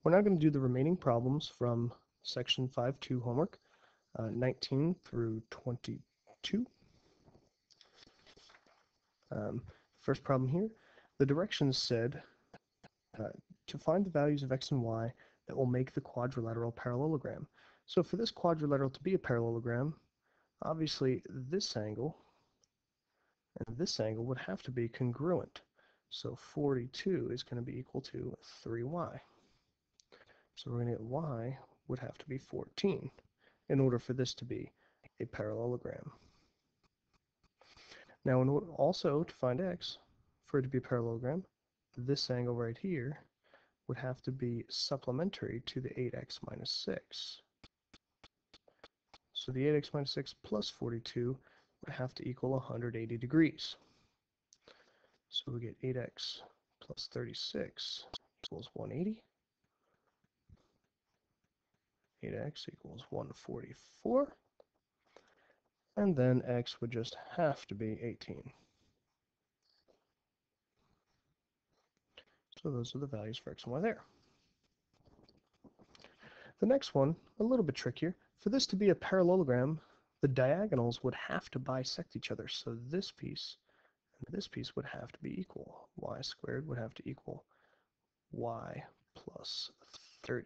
We're now going to do the remaining problems from section 5.2 homework, 19 through 22. First problem here, the directions said to find the values of x and y that will make the quadrilateral parallelogram. So for this quadrilateral to be a parallelogram, obviously this angle and this angle would have to be congruent. So 42 is going to be equal to 3y. So we're going to get y would have to be 14 in order for this to be a parallelogram. Now, in order also to find x, for it to be a parallelogram, this angle right here would have to be supplementary to the 8x minus 6. So the 8x minus 6 plus 42 would have to equal 180 degrees. So we get 8x plus 36 equals 180. 8x equals 144. And then x would just have to be 18. So those are the values for x and y there. The next one, a little bit trickier. For this to be a parallelogram, the diagonals would have to bisect each other. So this piece and this piece would have to be equal. Y squared would have to equal y plus 30.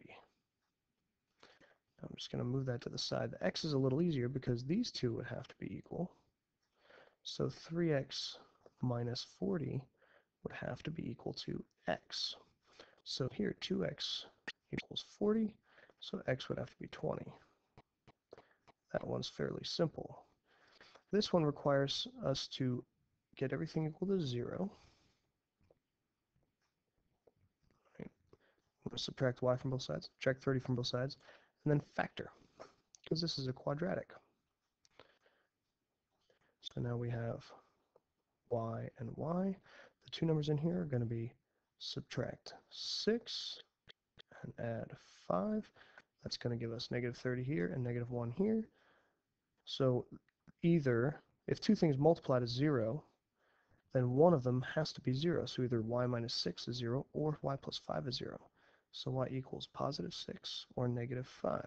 I'm just going to move that to the side. The x is a little easier because these two would have to be equal. So 3x minus 40 would have to be equal to x. So here 2x equals 40, so x would have to be 20. That one's fairly simple. This one requires us to get everything equal to 0. Right. I'm going to subtract y from both sides, subtract 30 from both sides, and then factor, because this is a quadratic. So now we have y and y. The two numbers in here are going to be subtract 6 and add 5. That's going to give us negative 30 here and negative 1 here. So either, if two things multiply to 0, then one of them has to be 0. So either y minus 6 is 0 or y plus 5 is 0. So y equals positive 6 or negative 5.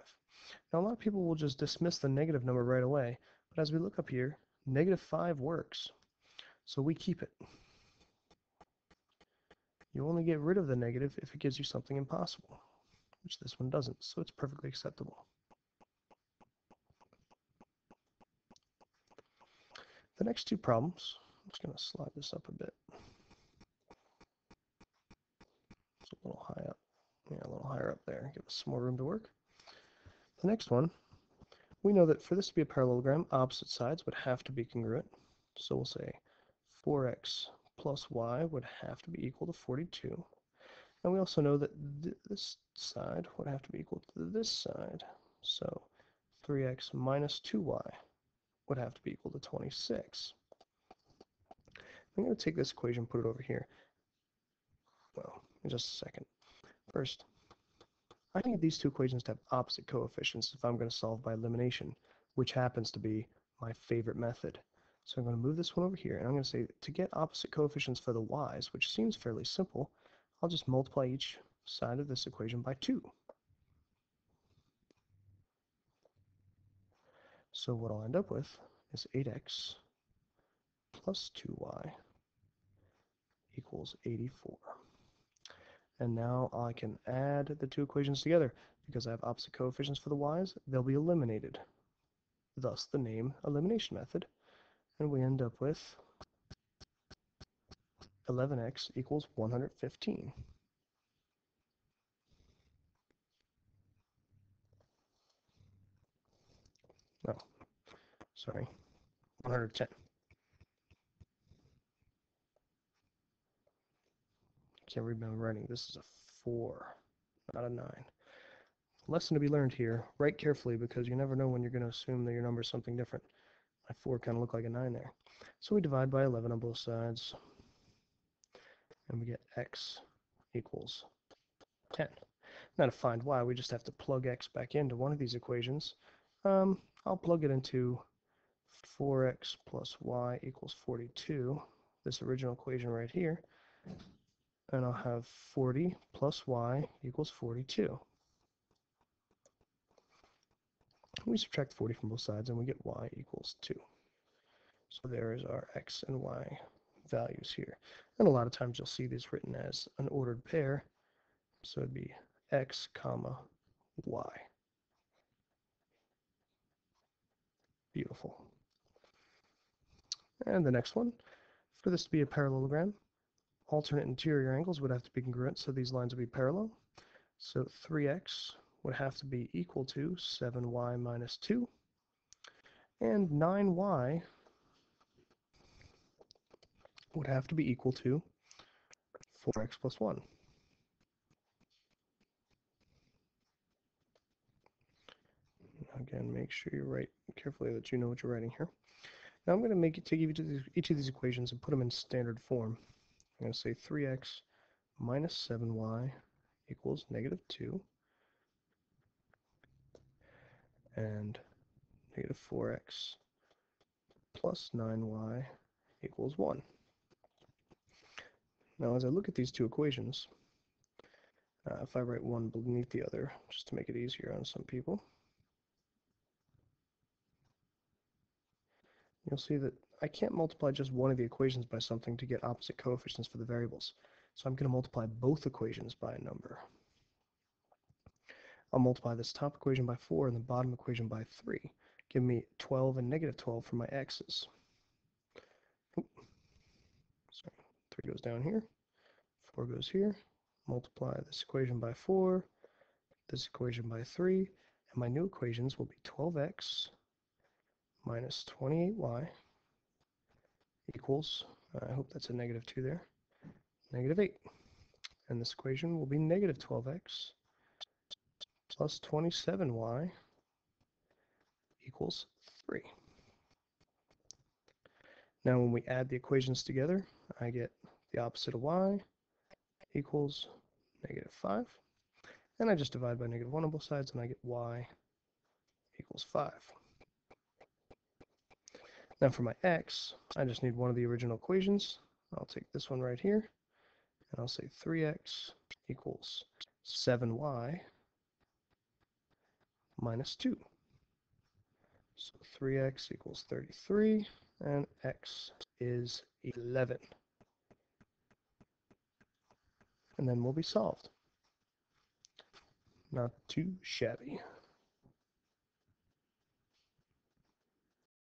Now a lot of people will just dismiss the negative number right away, but as we look up here, negative 5 works. So we keep it. You only get rid of the negative if it gives you something impossible, which this one doesn't, so it's perfectly acceptable. The next two problems, I'm just going to slide this up a bit. It's a little high up. Yeah, a little higher up there. Give us some more room to work. The next one, we know that for this to be a parallelogram, opposite sides would have to be congruent. So we'll say 4x plus y would have to be equal to 42. And we also know that this side would have to be equal to this side. So 3x minus 2y would have to be equal to 26. I'm going to take this equation and put it over here. Well, in just a second. First, I need these two equations to have opposite coefficients if I'm going to solve by elimination, which happens to be my favorite method. So I'm going to move this one over here, and I'm going to say to get opposite coefficients for the y's, which seems fairly simple, I'll just multiply each side of this equation by 2. So what I'll end up with is 8x plus 2y equals 84. And now I can add the two equations together. Because I have opposite coefficients for the y's, they'll be eliminated. Thus the name elimination method. And we end up with 11x equals 115. No, sorry, 110. Can't read my writing. This is a 4, not a 9. Lesson to be learned here. Write carefully because you never know when you're going to assume that your number is something different. My 4 kind of looked like a 9 there. So we divide by 11 on both sides. And we get x equals 10. Now to find y, we just have to plug x back into one of these equations. I'll plug it into 4x plus y equals 42, this original equation right here. and I'll have 40 plus y equals 42. We subtract 40 from both sides and we get y equals 2. So there is our x and y values here. And a lot of times you'll see these written as an ordered pair. So it'd be x comma y. Beautiful. And the next one, for this to be a parallelogram, alternate interior angles would have to be congruent, so these lines would be parallel. So 3x would have to be equal to 7y minus 2, and 9y would have to be equal to 4x plus 1. Again, make sure you write carefully that you know what you're writing here. Now I'm going to take each of these equations and put them in standard form. I'm going to say 3x minus 7y equals negative 2, and negative 4x plus 9y equals 1. Now as I look at these two equations, if I write one beneath the other, just to make it easier on some people, you'll see that I can't multiply just one of the equations by something to get opposite coefficients for the variables. So I'm going to multiply both equations by a number. I'll multiply this top equation by 4 and the bottom equation by 3, give me 12 and negative 12 for my x's. Sorry, 3 goes down here, 4 goes here. Multiply this equation by 4, this equation by 3, and my new equations will be 12x minus 28y equals, I hope that's a negative 2 there, negative 8. And this equation will be negative 12x plus 27y equals 3. Now when we add the equations together, I get the opposite of y equals negative 5. And I just divide by negative 1 on both sides, and I get y equals 5. Now for my x, I just need one of the original equations. I'll take this one right here, and I'll say 3x equals 7y minus 2. So 3x equals 33, and x is 11. And then we'll be solved. Not too shabby.